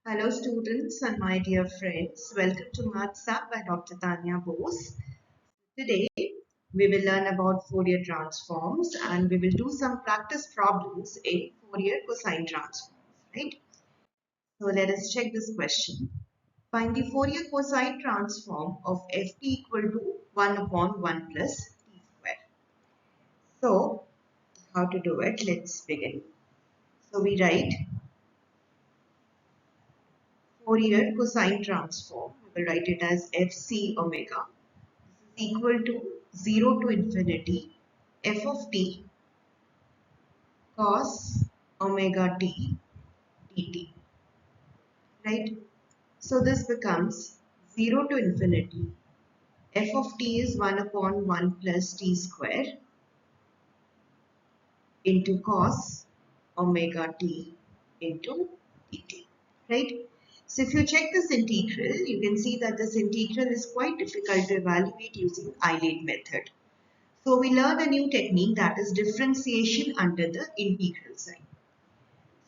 Hello students and my dear friends, welcome to Maths App by Dr. Tanya Bose. Today we will learn about Fourier transforms and we will do some practice problems in Fourier cosine transforms, right? So let us check this question. Find the Fourier cosine transform of ft equal to 1 upon 1 plus t square. So how to do it? Let's begin. So we write Fourier cosine transform. We will write it as fc omega equal to 0 to infinity f of t cos omega t dt, right? So this becomes 0 to infinity f of t is 1 upon 1 plus t square into cos omega t into dt, right? So if you check this integral, you can see that this integral is quite difficult to evaluate using Eilide method. So we learn a new technique, that is differentiation under the integral sign.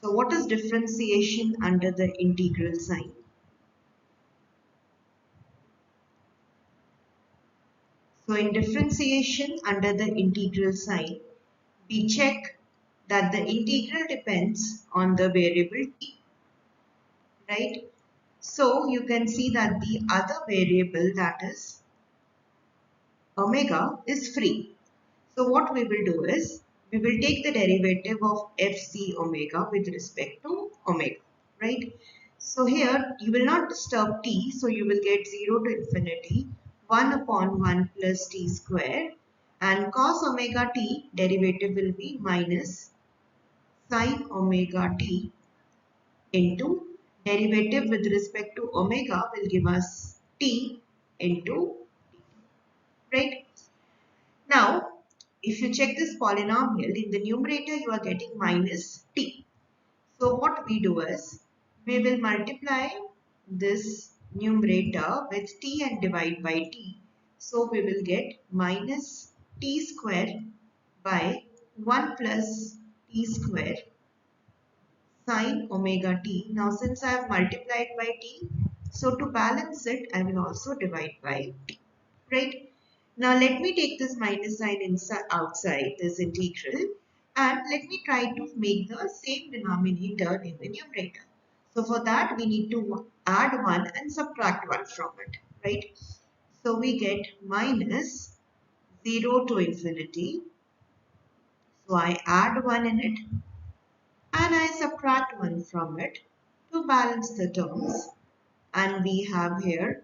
So what is differentiation under the integral sign? So in differentiation under the integral sign, we check that the integral depends on the variable t, right? So you can see that the other variable, that is omega, is free. So what we will do is, we will take the derivative of fc omega with respect to omega, right? So here you will not disturb t, so you will get 0 to infinity 1 upon 1 plus t square, and cos omega t derivative will be minus sin omega t into derivative with respect to omega will give us t into t, right? Now, if you check this polynomial, in the numerator you are getting minus t. So what we do is, we will multiply this numerator with t and divide by t. So we will get minus t square by 1 plus t square sin omega t. Now since I have multiplied by t, so to balance it, I will also divide by t, right? Now let me take this minus sign inside outside this integral, and let me try to make the same denominator in the numerator. So for that we need to add 1 and subtract 1 from it, right? So we get minus 0 to infinity. So I add 1 in it and I subtract 1 from it to balance the terms, and we have here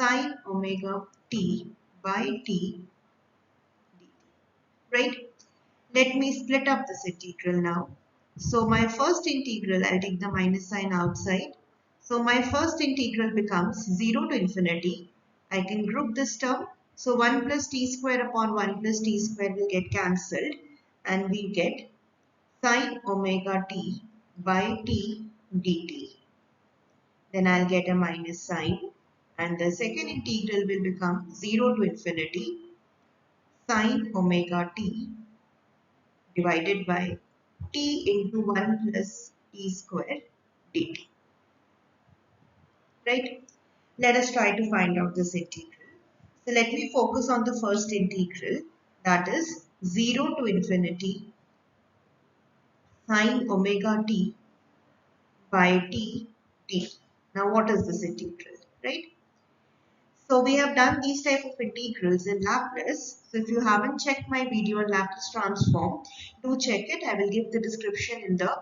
sin omega t by t, right? Let me split up this integral now. So my first integral, I'll take the minus sign outside. So my first integral becomes 0 to infinity. I can group this term. So 1 plus t square upon 1 plus t square will get cancelled, and we get sin omega t by t dt. Then I'll get a minus sign, and the second integral will become 0 to infinity sin omega t divided by t into 1 plus t square dt, right? Let us try to find out this integral. So let me focus on the first integral, that is 0 to infinity sin omega t by t dt. Now what is this integral, right? So we have done these type of integrals in Laplace. So if you haven't checked my video on Laplace transform, do check it. I will give the description in the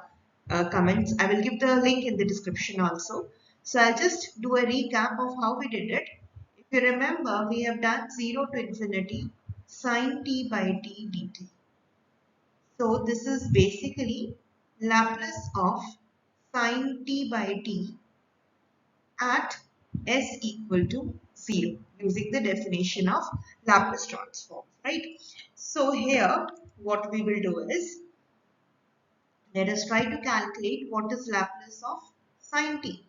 comments. I will give the link in the description also. So I'll just do a recap of how we did it. If you remember, we have done 0 to infinity sin t by t dt. So this is basically Laplace of sin t by t at s equal to 0 using the definition of Laplace transform, right? So here what we will do is, let us try to calculate what is Laplace of sin t.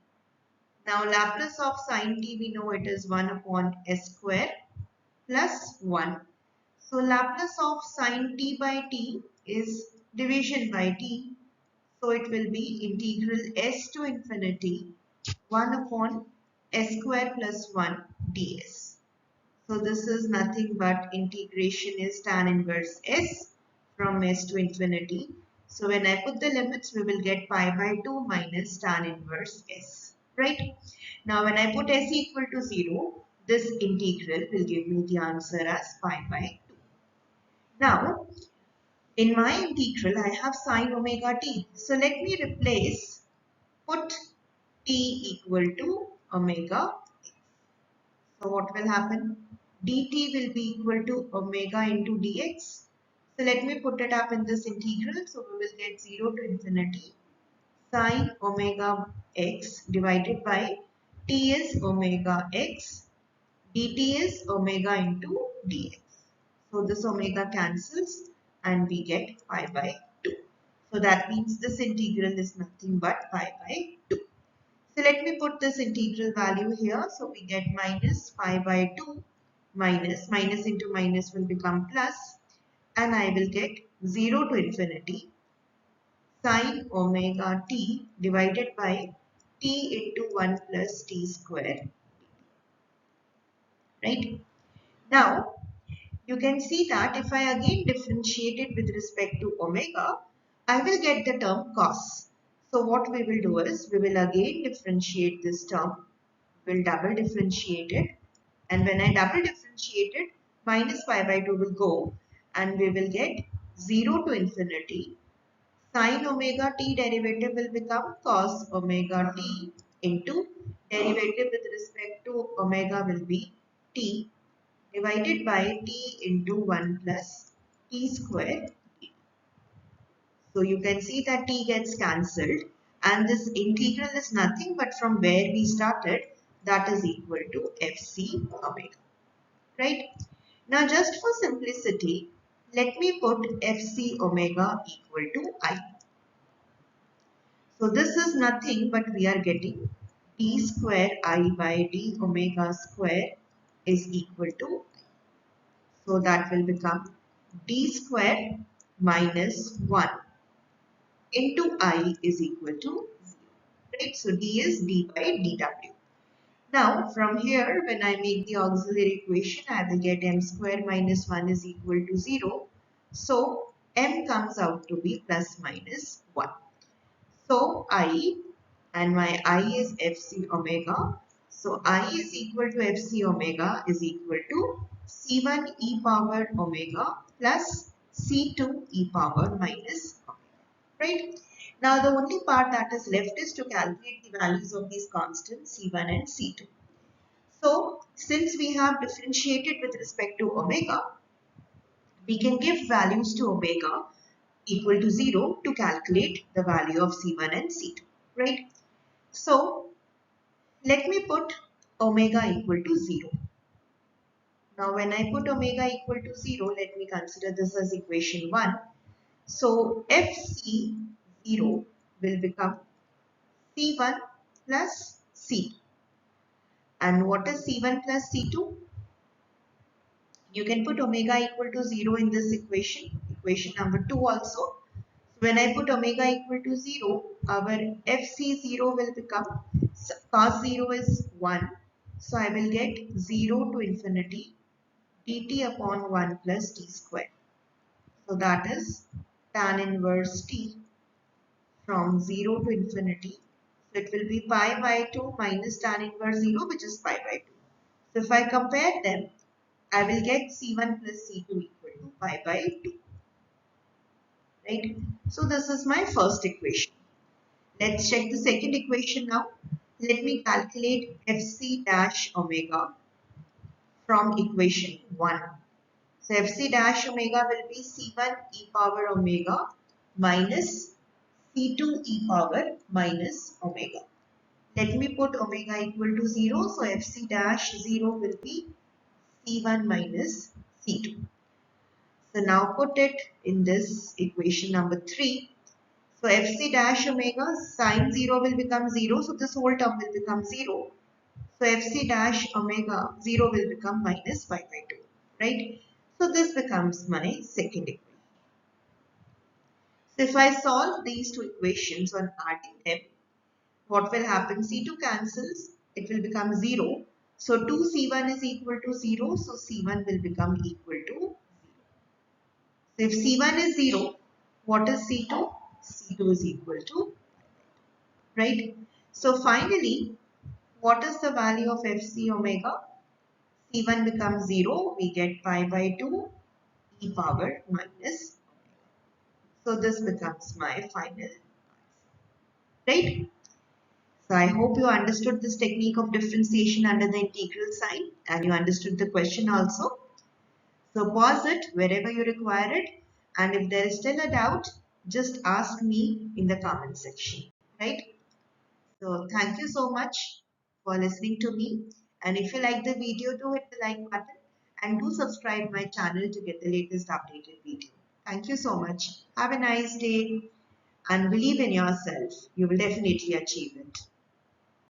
Now Laplace of sin t, we know it is 1 upon s square plus 1. So Laplace of sin t by t is division by t. So it will be integral s to infinity 1 upon s square plus 1 ds. So this is nothing but integration is tan inverse s from s to infinity. So when I put the limits, we will get pi by 2 minus tan inverse s. Right? Now when I put s equal to 0, this integral will give me the answer as pi by 2. Now in my integral, I have sine omega t. So let me put t equal to omega. So what will happen? dt will be equal to omega into dx. So let me put it up in this integral. So we will get 0 to infinity sine omega x divided by t is omega x, dt is omega into dx. So this omega cancels and we get pi by 2. So that means this integral is nothing but pi by 2. So let me put this integral value here. So we get minus pi by 2 minus into minus will become plus, and I will get 0 to infinity sine omega t divided by t into 1 plus t square. Right? Now you can see that if I again differentiate it with respect to omega, I will get the term cos. So what we will do is, we will again differentiate this term. We will double differentiate it. And when I double differentiate it, minus pi by 2 will go. And we will get 0 to infinity. Sin omega t derivative will become cos omega t into derivative with respect to omega will be t divided by t into 1 plus t square. So you can see that t gets cancelled and this integral is nothing but from where we started, that is equal to fc omega. Right? Now just for simplicity, let me put fc omega equal to I. So this is nothing but we are getting d square I by d omega square is equal to I. So that will become d square minus 1 into I is equal to 0. Right? So d is d by dw. Now from here, when I make the auxiliary equation, I will get m square minus 1 is equal to 0. So m comes out to be plus minus 1. So I, and my I is fc omega. So I is equal to fc omega is equal to c1 e power omega plus c2 e power minus omega. Right? Now the only part that is left is to calculate the values of these constants c1 and c2. So since we have differentiated with respect to omega, we can give values to omega equal to 0 to calculate the value of c1 and c2. Right? So let me put omega equal to 0. Now when I put omega equal to 0, let me consider this as equation 1. So fc0 will become c1 plus c2. And what is c1 plus c2? You can put omega equal to 0 in this equation number 2 also. When I put omega equal to 0, our fc0 will become, cos 0 is 1. So I will get 0 to infinity dt upon 1 plus t square. So that is tan inverse t from 0 to infinity. So it will be pi by 2 minus tan inverse 0, which is pi by 2. So if I compare them, I will get c1 plus c2 equal to pi by 2. Right? So this is my first equation. Let's check the second equation now. Let me calculate fc dash omega from equation 1. So fc dash omega will be c1 e power omega minus c2 e power minus omega. Let me put omega equal to 0. So fc dash 0 will be c1 minus c2. So now put it in this equation number 3. So fc dash omega sine 0 will become 0. So this whole term will become 0. So fc dash omega 0 will become minus pi by 2. Right? So this becomes my second equation. So if I solve these two equations on adding them, what will happen? C2 cancels, it will become 0. So 2C1 is equal to 0, so C1 will become equal to 0. So if C1 is 0, what is C2? C2 is equal to, right? So finally, what is the value of Fc omega? C1 becomes 0, we get pi by 2 e power minus. So this becomes my final, right? So I hope you understood this technique of differentiation under the integral sign and you understood the question also. So pause it wherever you require it, and if there is still a doubt, just ask me in the comment section, right? So thank you so much for listening to me, and if you like the video, do hit the like button and do subscribe my channel to get the latest updated video. Thank you so much. Have a nice day and believe in yourself. You will definitely achieve it.